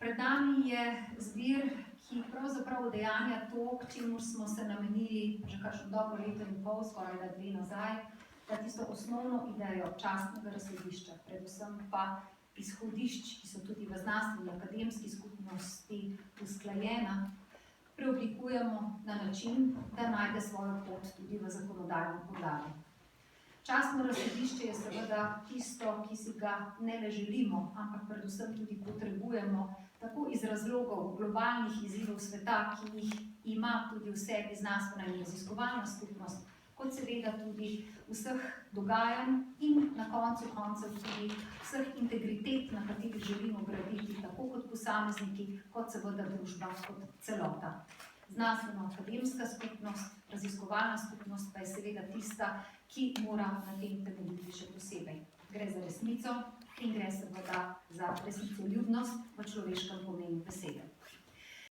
Pred nami je zbir, ki pravzaprav udejanja to, k čemur smo se namenili že kakšno dobro leto in pol, skoraj da 2 nazaj, da tisto osnovno idejo častnega razsodišča, predvsem pa izhodišč, ki so tudi v znanstveni akademski skupnosti usklajena, preoblikujemo na način, da najde svojo pot tudi v zakonodajno podlago. Častno razsodišče je seveda tisto, ki si ga ne le želimo, ampak predvsem tudi potrebujemo, tako iz razlogov globalnih izzivov sveta, ki jih ima tudi v sebi znanstvena in raziskovalna skupnost, kot seveda tudi vseh dogajanj in na koncu koncev tudi vseh integritet, na katerih želimo graditi, tako kot posamezniki, kot seveda družba kot celota. Znanstveno-akademska skupnost, raziskovalna skupnost pa je seveda tista, ki mora na tem temeljiti še posebej. Gre za resnico in gre seveda za resnicoljubnost v človeškem pomenu besede.